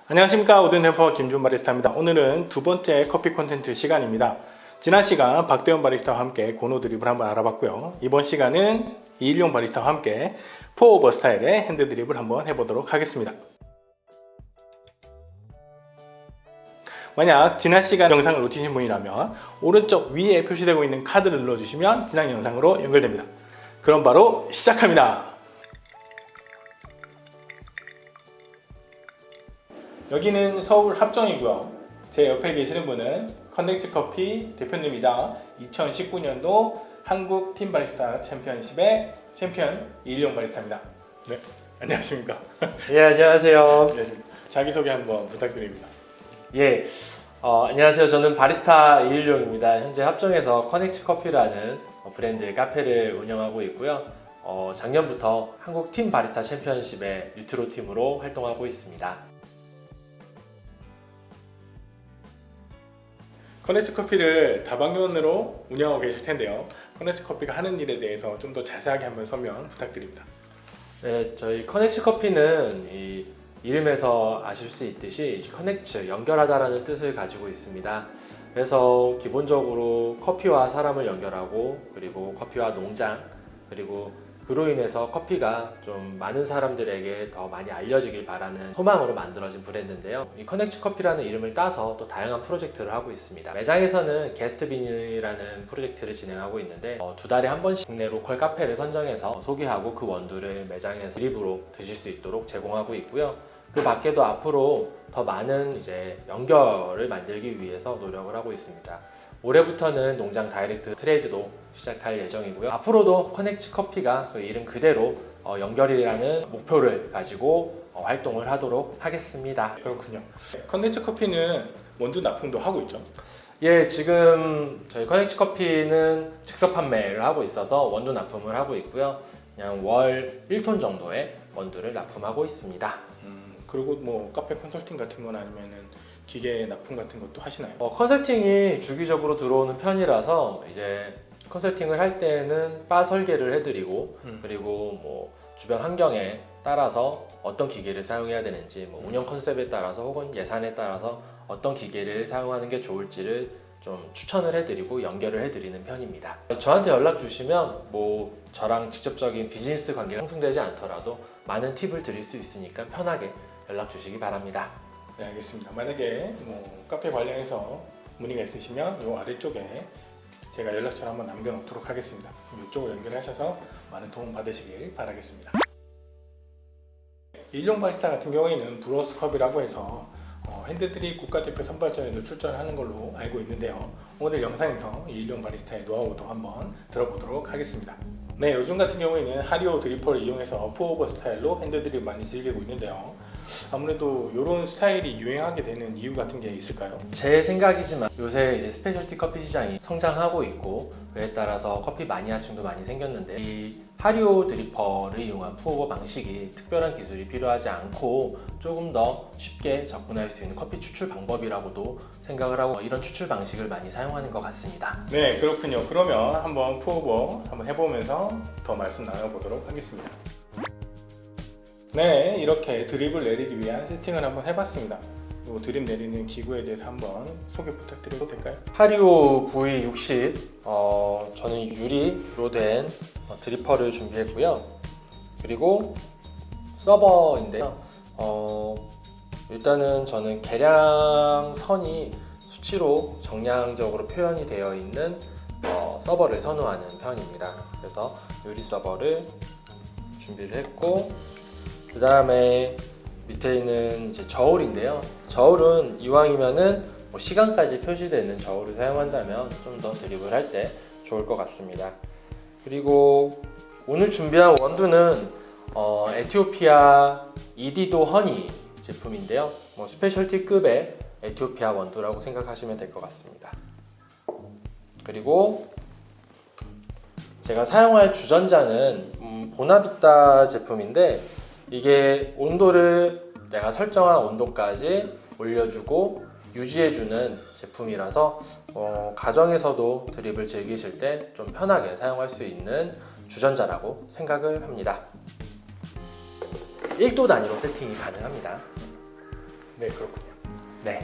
안녕하십니까, 우드햄퍼 김준 바리스타입니다. 오늘은 두 번째 커피 콘텐츠 시간입니다. 지난 시간 박대원 바리스타와 함께 고노 드립을 한번 알아봤고요. 이번 시간은 이일용 바리스타와 함께 푸어오버 스타일의 핸드 드립을 한번 해보도록 하겠습니다. 만약 지난 시간 영상을 놓치신 분이라면 오른쪽 위에 표시되고 있는 카드를 눌러주시면 지난 영상으로 연결됩니다. 그럼 바로 시작합니다. 여기는 서울 합정이고요. 제 옆에 계시는 분은 커넥트커피 대표님이자 2019년도 한국 팀 바리스타 챔피언십의 챔피언 이일용 바리스타입니다. 네, 안녕하십니까? 예, 안녕하세요. 네, 자기소개 한번 부탁드립니다. 예, 안녕하세요. 저는 바리스타 이일용입니다. 현재 합정에서 커넥트커피라는 브랜드의 카페를 운영하고 있고요. 작년부터 한국 팀 바리스타 챔피언십의 유트로 팀으로 활동하고 있습니다. 커넥트커피를 다방면으로 운영하고 계실 텐데요. 커넥트커피가 하는 일에 대해서 좀 더 자세하게 한번 설명 부탁드립니다. 네, 저희 커넥트커피는 이 이름에서 아실 수 있듯이 커넥트, 연결하다라는 뜻을 가지고 있습니다. 그래서 기본적으로 커피와 사람을 연결하고, 그리고 커피와 농장, 그리고 그로 인해서 커피가 좀 많은 사람들에게 더 많이 알려지길 바라는 소망으로 만들어진 브랜드인데요. 이 커넥트 커피라는 이름을 따서 또 다양한 프로젝트를 하고 있습니다. 매장에서는 게스트빈이라는 프로젝트를 진행하고 있는데 두 달에 한 번씩 국내 로컬 카페를 선정해서 소개하고 그 원두를 매장에서 드립으로 드실 수 있도록 제공하고 있고요. 그 밖에도 앞으로 더 많은 이제 연결을 만들기 위해서 노력을 하고 있습니다. 올해부터는 농장 다이렉트 트레이드도 시작할 예정이고요. 앞으로도 커넥트 커피가 그 이름 그대로 연결이라는 목표를 가지고 활동을 하도록 하겠습니다. 그렇군요. 커넥트 커피는 원두 납품도 하고 있죠? 예, 지금 저희 커넥트 커피는 즉석 판매를 하고 있어서 원두 납품을 하고 있고요. 그냥 월 1톤 정도의 원두를 납품하고 있습니다. 그리고 뭐 카페 컨설팅 같은 건 아니면은 기계 납품 같은 것도 하시나요? 컨설팅이 주기적으로 들어오는 편이라서 이제 컨설팅을 할 때는 바 설계를 해드리고 그리고 뭐 주변 환경에 따라서 어떤 기계를 사용해야 되는지 뭐 운영 컨셉에 따라서 혹은 예산에 따라서 어떤 기계를 사용하는 게 좋을지를 좀 추천을 해드리고 연결을 해드리는 편입니다. 저한테 연락 주시면 뭐 저랑 직접적인 비즈니스 관계가 형성되지 않더라도 많은 팁을 드릴 수 있으니까 편하게 연락 주시기 바랍니다. 네, 알겠습니다. 만약에 뭐 카페 관련해서 문의가 있으시면 이 아래쪽에 제가 연락처를 한번 남겨놓도록 하겠습니다. 이쪽으로 연결하셔서 많은 도움 받으시길 바라겠습니다. 이일용 바리스타 같은 경우에는 브루어스컵이라고 해서 핸드드립 국가대표 선발전에도 출전하는 걸로 알고 있는데요. 오늘 영상에서 이일용 바리스타의 노하우도 한번 들어보도록 하겠습니다. 네, 요즘 같은 경우에는 하리오 드리퍼를 이용해서 푸어오버 스타일로 핸드드립 많이 즐기고 있는데요. 아무래도 이런 스타일이 유행하게 되는 이유 같은 게 있을까요? 제 생각이지만 요새 이제 스페셜티 커피 시장이 성장하고 있고 그에 따라서 커피 마니아층도 많이 생겼는데 이 하리오 드리퍼를 이용한 푸어오버 방식이 특별한 기술이 필요하지 않고 조금 더 쉽게 접근할 수 있는 커피 추출 방법이라고도 생각을 하고 이런 추출 방식을 많이 사용하는 것 같습니다. 네, 그렇군요. 그러면 한번 푸어오버 한번 해보면서 더 말씀 나눠보도록 하겠습니다. 네, 이렇게 드립을 내리기 위한 세팅을 한번 해봤습니다. 이 드립 내리는 기구에 대해서 한번 소개 부탁드려도 될까요? 하리오 V60 저는 유리로 된 드리퍼를 준비했고요. 그리고 서버인데요. 일단은 저는 계량선이 수치로 정량적으로 표현이 되어 있는 서버를 선호하는 편입니다. 그래서 유리 서버를 준비를 했고 그 다음에 밑에 있는 이제 저울인데요. 저울은 이왕이면은 뭐 시간까지 표시되는 저울을 사용한다면 좀 더 드립을 할 때 좋을 것 같습니다. 그리고 오늘 준비한 원두는 에티오피아 이디도 허니 제품인데요. 뭐 스페셜티급의 에티오피아 원두라고 생각하시면 될 것 같습니다. 그리고 제가 사용할 주전자는 보나비타 제품인데 이게 온도를 내가 설정한 온도까지 올려주고 유지해주는 제품이라서 가정에서도 드립을 즐기실 때 좀 편하게 사용할 수 있는 주전자라고 생각을 합니다. 1도 단위로 세팅이 가능합니다. 네, 그렇군요. 네.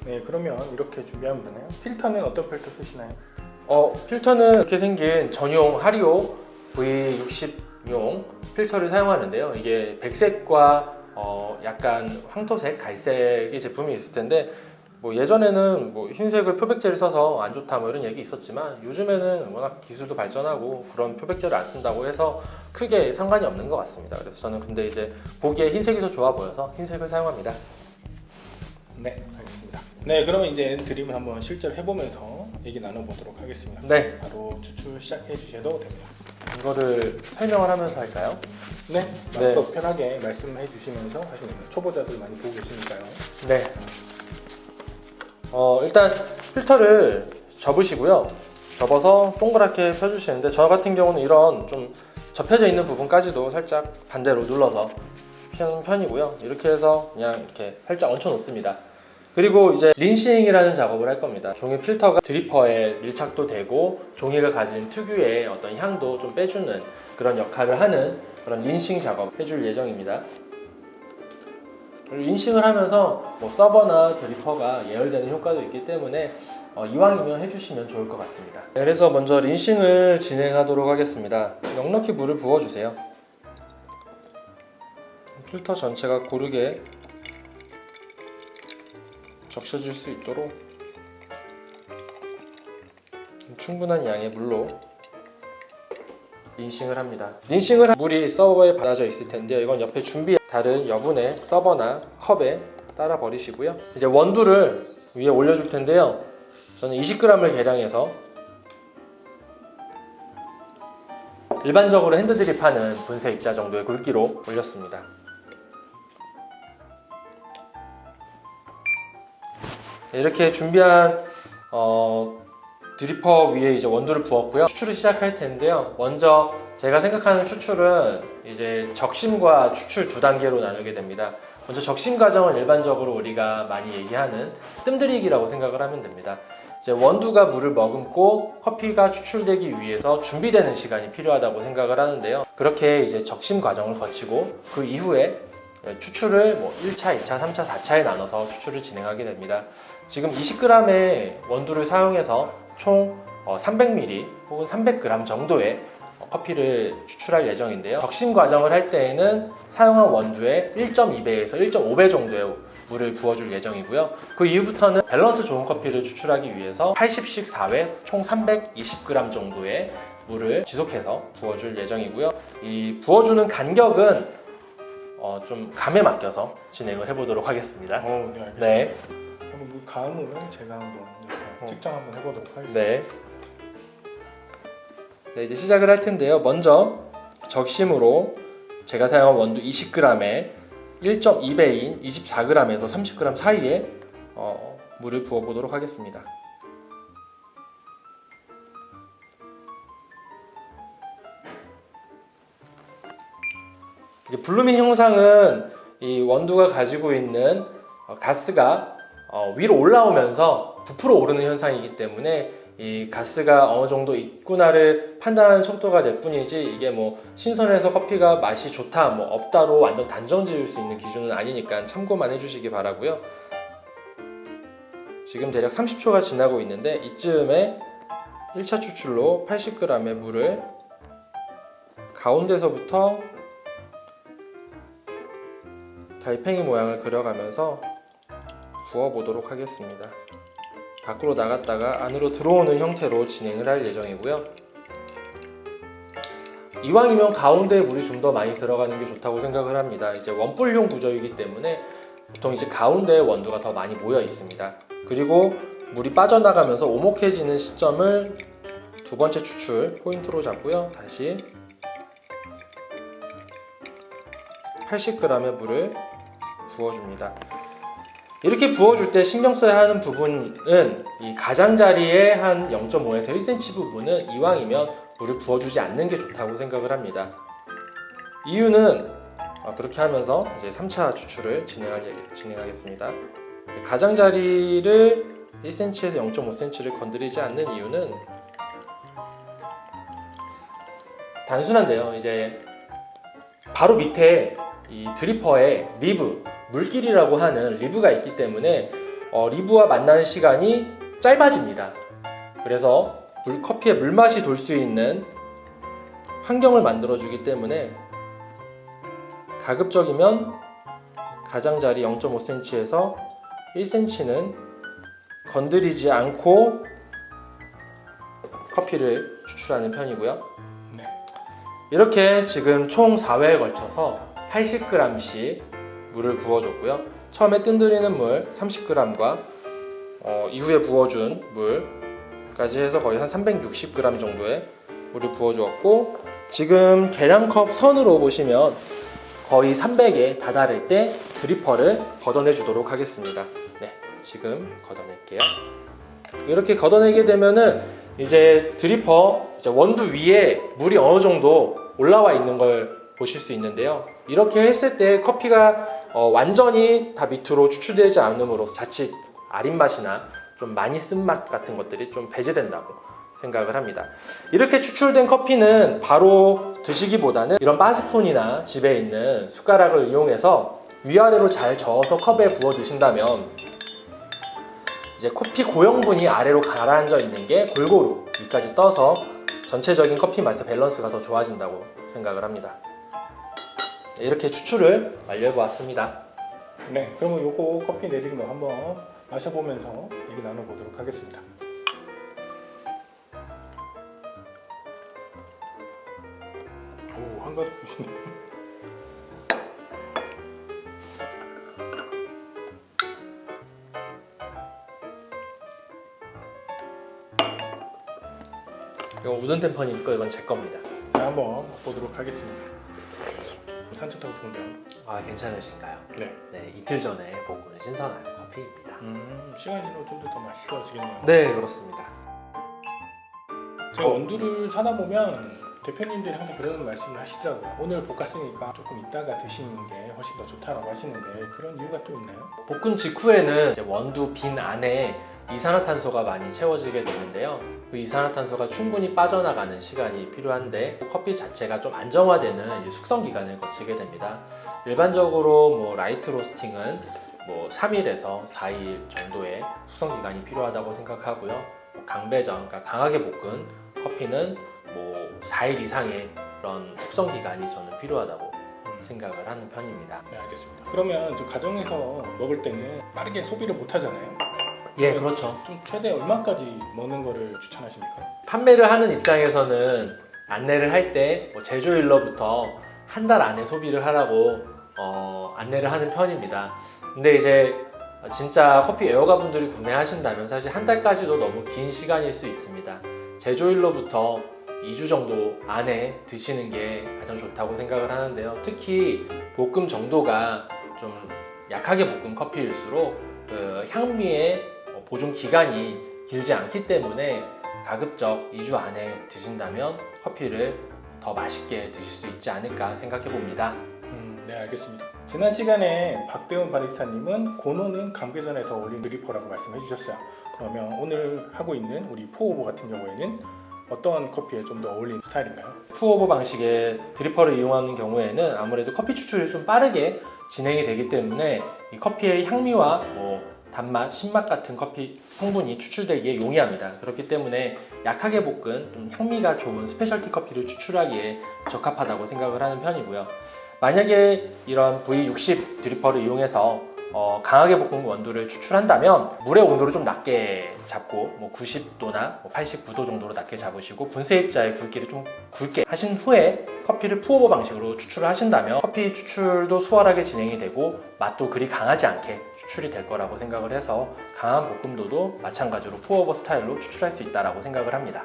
네, 그러면 이렇게 준비하면 되나요? 필터는 어떤 필터 쓰시나요? 필터는 이렇게 생긴 전용 하리오 V60용 필터를 사용하는데요. 이게 백색과 약간 황토색, 갈색의 제품이 있을 텐데 뭐 예전에는 뭐 흰색을 표백제를 써서 안 좋다 뭐 이런 얘기 있었지만 요즘에는 워낙 기술도 발전하고 그런 표백제를 안 쓴다고 해서 크게 상관이 없는 것 같습니다. 그래서 저는 근데 이제 보기에 흰색이 더 좋아 보여서 흰색을 사용합니다. 네, 알겠습니다. 네, 그러면 이제 드립을 한번 실제로 해보면서 얘기 나눠보도록 하겠습니다. 네. 바로 추출 시작해 주셔도 됩니다. 이거를 설명을 하면서 할까요? 네, 네. 또 편하게 말씀해 주시면서 하시면 돼요. 초보자들 많이 보고 계시니까요. 네. 일단 필터를 접으시고요. 접어서 동그랗게 펴주시는데 저 같은 경우는 이런 좀 접혀져 있는 부분까지도 살짝 반대로 눌러서 펴는 편이고요. 이렇게 해서 그냥 이렇게 살짝 얹혀 놓습니다. 그리고 이제 린싱이라는 작업을 할 겁니다. 종이 필터가 드리퍼에 밀착도 되고 종이가 가진 특유의 어떤 향도 좀 빼주는 그런 역할을 하는 그런 린싱 작업 해줄 예정입니다. 린싱을 하면서 뭐 서버나 드리퍼가 예열되는 효과도 있기 때문에 이왕이면 해주시면 좋을 것 같습니다. 그래서 먼저 린싱을 진행하도록 하겠습니다. 넉넉히 물을 부어주세요. 필터 전체가 고르게 적셔질 수 있도록 충분한 양의 물로 린싱을 합니다. 린싱을 한 물이 서버에 받아져 있을 텐데요. 이건 옆에 준비한 다른 여분의 서버나 컵에 따라 버리시고요. 이제 원두를 위에 올려줄 텐데요. 저는 20g을 계량해서 일반적으로 핸드드립하는 분쇄 입자 정도의 굵기로 올렸습니다. 이렇게 준비한 드리퍼 위에 이제 원두를 부었고요. 추출을 시작할 텐데요. 먼저 제가 생각하는 추출은 이제 적심과 추출 두 단계로 나누게 됩니다. 먼저 적심 과정은 일반적으로 우리가 많이 얘기하는 뜸들이기라고 생각을 하면 됩니다. 이제 원두가 물을 머금고 커피가 추출되기 위해서 준비되는 시간이 필요하다고 생각을 하는데요. 그렇게 이제 적심 과정을 거치고 그 이후에 추출을 뭐 1차, 2차, 3차, 4차에 나눠서 추출을 진행하게 됩니다. 지금 20g의 원두를 사용해서 총 300ml 혹은 300g 정도의 커피를 추출할 예정인데요. 적심 과정을 할 때에는 사용한 원두의 1.2배에서 1.5배 정도의 물을 부어줄 예정이고요. 그 이후부터는 밸런스 좋은 커피를 추출하기 위해서 80씩 4회 총 320g 정도의 물을 지속해서 부어줄 예정이고요. 이 부어주는 간격은 좀 감에 맡겨서 진행을 해보도록 하겠습니다. 네, 알겠습니다. 네. 그럼 그 감은 제가 한번 이렇게 측정 한번 해보도록 하겠습니다. 네. 네, 이제 시작을 할 텐데요. 먼저 적심으로 제가 사용한 원두 20g에 1.2배인 24g에서 30g 사이에 물을 부어 보도록 하겠습니다. 이제 블루밍 형상은 이 원두가 가지고 있는 가스가 위로 올라오면서 부풀어 오르는 현상이기 때문에 이 가스가 어느 정도 있구나를 판단하는 척도가 될 뿐이지 이게 뭐 신선해서 커피가 맛이 좋다 뭐 없다로 완전 단정 지을 수 있는 기준은 아니니까 참고만 해주시기 바라고요. 지금 대략 30초가 지나고 있는데 이쯤에 1차 추출로 80g의 물을 가운데서부터 달팽이 모양을 그려가면서 부어보도록 하겠습니다. 밖으로 나갔다가 안으로 들어오는 형태로 진행을 할 예정이고요. 이왕이면 가운데에 물이 좀 더 많이 들어가는 게 좋다고 생각을 합니다. 이제 원뿔용 구조이기 때문에 보통 이제 가운데에 원두가 더 많이 모여 있습니다. 그리고 물이 빠져나가면서 오목해지는 시점을 두 번째 추출 포인트로 잡고요. 다시 80g의 물을 부어줍니다. 이렇게 부어줄 때 신경 써야 하는 부분은 이 가장자리의 한 0.5에서 1cm 부분은 이왕이면 물을 부어주지 않는 게 좋다고 생각을 합니다. 이유는 그렇게 하면서 이제 3차 추출을 진행하겠습니다. 가장자리를 1cm에서 0.5cm를 건드리지 않는 이유는 단순한데요. 이제 바로 밑에 이 드리퍼에 리브, 물길이라고 하는 리브가 있기 때문에 리브와 만나는 시간이 짧아집니다. 그래서 커피에 물맛이 돌 수 있는 환경을 만들어주기 때문에 가급적이면 가장자리 0.5cm에서 1cm는 건드리지 않고 커피를 추출하는 편이고요. 네. 이렇게 지금 총 4회에 걸쳐서 80g씩 물을 부어줬고요. 처음에 뜸들이는 물 30g과 이후에 부어준 물까지 해서 거의 한 360g 정도의 물을 부어주었고, 지금 계량컵 선으로 보시면 거의 300에 다다를 때 드리퍼를 걷어내 주도록 하겠습니다. 네, 지금 걷어낼게요. 이렇게 걷어내게 되면은 이제 드리퍼 원두 위에 물이 어느 정도 올라와 있는 걸 보실 수 있는데요. 이렇게 했을 때 커피가 완전히 다 밑으로 추출되지 않음으로써 자칫 아린 맛이나 좀 많이 쓴 맛 같은 것들이 좀 배제된다고 생각을 합니다. 이렇게 추출된 커피는 바로 드시기보다는 이런 바스푼이나 집에 있는 숟가락을 이용해서 위아래로 잘 저어서 컵에 부어 드신다면 이제 커피 고형분이 아래로 가라앉아 있는 게 골고루 위까지 떠서 전체적인 커피 맛의 밸런스가 더 좋아진다고 생각을 합니다. 이렇게 추출을 완료해 보았습니다. 네, 그러면 요거 커피 내리는 거 한번 마셔보면서 얘기 나눠보도록 하겠습니다. 오, 한가득 주시네요. 이건 우드템퍼님 거, 이건 제 겁니다. 자, 한번 보도록 하겠습니다. 산뜻하고 좋은데요. 아, 괜찮으신가요? 네. 네, 이틀 전에 볶은 신선한 커피입니다. 시간이 지나면 좀 더 맛있어지겠네요. 네, 그렇습니다. 제가 원두를 사다 보면 대표님들이 항상 그런 말씀을 하시더라고요. 오늘 볶았으니까 조금 이따가 드시는 게 훨씬 더 좋다라고 하시는데 그런 이유가 좀 있나요? 볶은 직후에는 이제 원두 빈 안에 이산화탄소가 많이 채워지게 되는데요. 그 이산화탄소가 충분히 빠져나가는 시간이 필요한데 커피 자체가 좀 안정화되는 이제 숙성 기간을 거치게 됩니다. 일반적으로 뭐 라이트 로스팅은 뭐 3일에서 4일 정도의 숙성 기간이 필요하다고 생각하고요. 강배전, 그러니까 강하게 볶은 커피는 뭐 4일 이상의 그런 숙성 기간이 저는 필요하다고 생각을 하는 편입니다. 네, 알겠습니다. 그러면 좀 가정에서 먹을 때는 빠르게 소비를 못 하잖아요. 예, 그렇죠. 좀 최대 얼마까지 먹는 거를 추천하십니까? 판매를 하는 입장에서는 안내를 할 때 뭐 제조일로부터 한 달 안에 소비를 하라고 안내를 하는 편입니다. 근데 이제 진짜 커피 애호가 분들이 구매하신다면 사실 한 달까지도 너무 긴 시간일 수 있습니다. 제조일로부터 2주 정도 안에 드시는 게 가장 좋다고 생각을 하는데요. 특히 볶음 정도가 좀 약하게 볶은 커피일수록 그 향미의 보존 기간이 길지 않기 때문에 가급적 2주 안에 드신다면 커피를 더 맛있게 드실 수 있지 않을까 생각해 봅니다. 네, 알겠습니다. 지난 시간에 박대훈 바리스타님은 고노는 감개전에 더 어울리는 드리퍼라고 말씀해 주셨어요. 그러면 오늘 하고 있는 우리 푸오버 같은 경우에는 어떤 커피에 좀 더 어울리는 스타일인가요? 푸오버 방식의 드리퍼를 이용하는 경우에는 아무래도 커피 추출이 좀 빠르게 진행이 되기 때문에 이 커피의 향미와 뭐 단맛, 신맛 같은 커피 성분이 추출되기에 용이합니다. 그렇기 때문에 약하게 볶은 좀 향미가 좋은 스페셜티 커피를 추출하기에 적합하다고 생각을 하는 편이고요. 만약에 이런 V60 드리퍼를 이용해서 강하게 볶은 원두를 추출한다면 물의 온도를 좀 낮게 잡고 뭐 90도나 89도 정도로 낮게 잡으시고 분쇄 입자의 굵기를 좀 굵게 하신 후에 커피를 푸오버 방식으로 추출을 하신다면 커피 추출도 수월하게 진행이 되고 맛도 그리 강하지 않게 추출이 될 거라고 생각을 해서 강한 볶음도도 마찬가지로 푸오버 스타일로 추출할 수 있다고 생각을 합니다.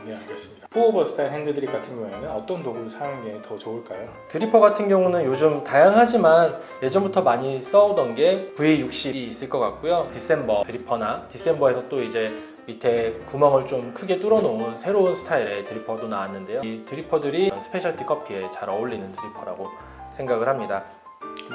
네, 알겠습니다. 푸오버 스타일 핸드드립 같은 경우에는 어떤 도구를 사용하는 게 더 좋을까요? 드리퍼 같은 경우는 요즘 다양하지만 예전부터 많이 써오던 게 V60이 있을 것 같고요. 디셈버 드리퍼나 디셈버에서 또 이제 밑에 구멍을 좀 크게 뚫어놓은 새로운 스타일의 드리퍼도 나왔는데요. 이 드리퍼들이 스페셜티 커피에 잘 어울리는 드리퍼라고 생각을 합니다.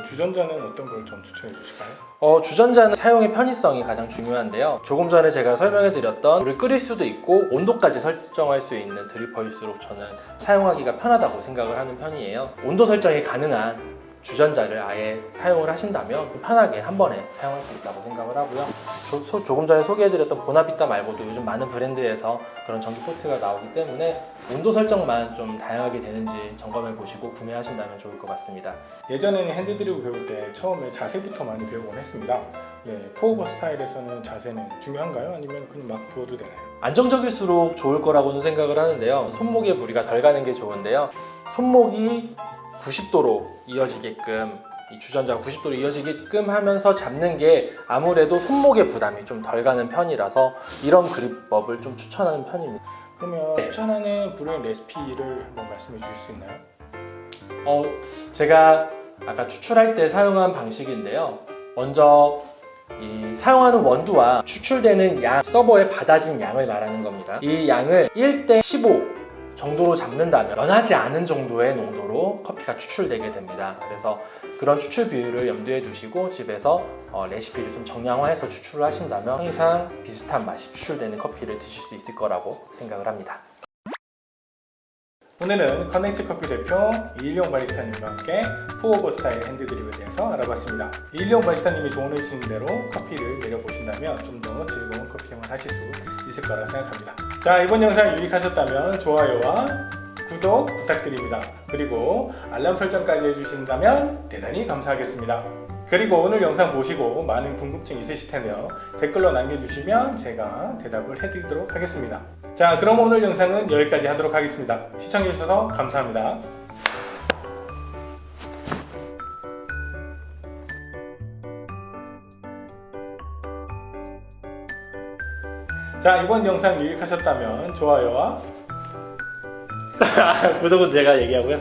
주전자는 어떤 걸 좀 추천해 주실까요? 주전자는 사용의 편의성이 가장 중요한데요. 조금 전에 제가 설명해 드렸던 물을 끓일 수도 있고 온도까지 설정할 수 있는 드리퍼일수록 저는 사용하기가 편하다고 생각을 하는 편이에요. 온도 설정이 가능한 주전자를 아예 사용을 하신다면 편하게 한 번에 사용할 수 있다고 생각을 하고요. 조금 전에 소개해드렸던 보나비타 말고도 요즘 많은 브랜드에서 그런 전기 포트가 나오기 때문에 온도 설정만 좀 다양하게 되는지 점검해 보시고 구매하신다면 좋을 것 같습니다. 예전에는 핸드드립을 배울 때 처음에 자세부터 많이 배우곤 했습니다. 네, 푸어버 스타일에서는 자세는 중요한가요? 아니면 그냥 막 부어도 되나요? 안정적일수록 좋을 거라고는 생각을 하는데요. 손목에 무리가 덜 가는 게 좋은데요. 손목이 90도로 이어지게끔, 이 주전자가 90도로 이어지게끔 하면서 잡는 게 아무래도 손목의 부담이 좀 덜 가는 편이라서 이런 그립법을 좀 추천하는 편입니다. 그러면 추천하는 브루잉 레시피를 한번 말씀해 주실 수 있나요? 제가 아까 추출할 때 사용한 방식인데요. 먼저 이 사용하는 원두와 추출되는 양, 서버에 받아진 양을 말하는 겁니다. 이 양을 1대 15 정도로 잡는다면 연하지 않은 정도의 농도로 커피가 추출되게 됩니다. 그래서 그런 추출 비율을 염두에 두시고 집에서 레시피를 좀 정량화해서 추출을 하신다면 항상 비슷한 맛이 추출되는 커피를 드실 수 있을 거라고 생각을 합니다. 오늘은 커넥트 커피 대표 이일용 바리스타님과 함께 푸어버 스타일 핸드드립에 대해서 알아봤습니다. 이일용 바리스타님이 조언해 주신 대로 커피를 내려보신다면 좀 더 즐거운 커피 생활 하실 수 있을 거라고 생각합니다. 자, 이번 영상 유익하셨다면 좋아요와 구독 부탁드립니다. 그리고 알람 설정까지 해주신다면 대단히 감사하겠습니다. 그리고 오늘 영상 보시고 많은 궁금증 있으실 텐데요. 댓글로 남겨주시면 제가 대답을 해드리도록 하겠습니다. 자, 그럼 오늘 영상은 여기까지 하도록 하겠습니다. 시청해주셔서 감사합니다. 자, 이번 영상 유익하셨다면 좋아요와 구독은 제가 얘기하고요.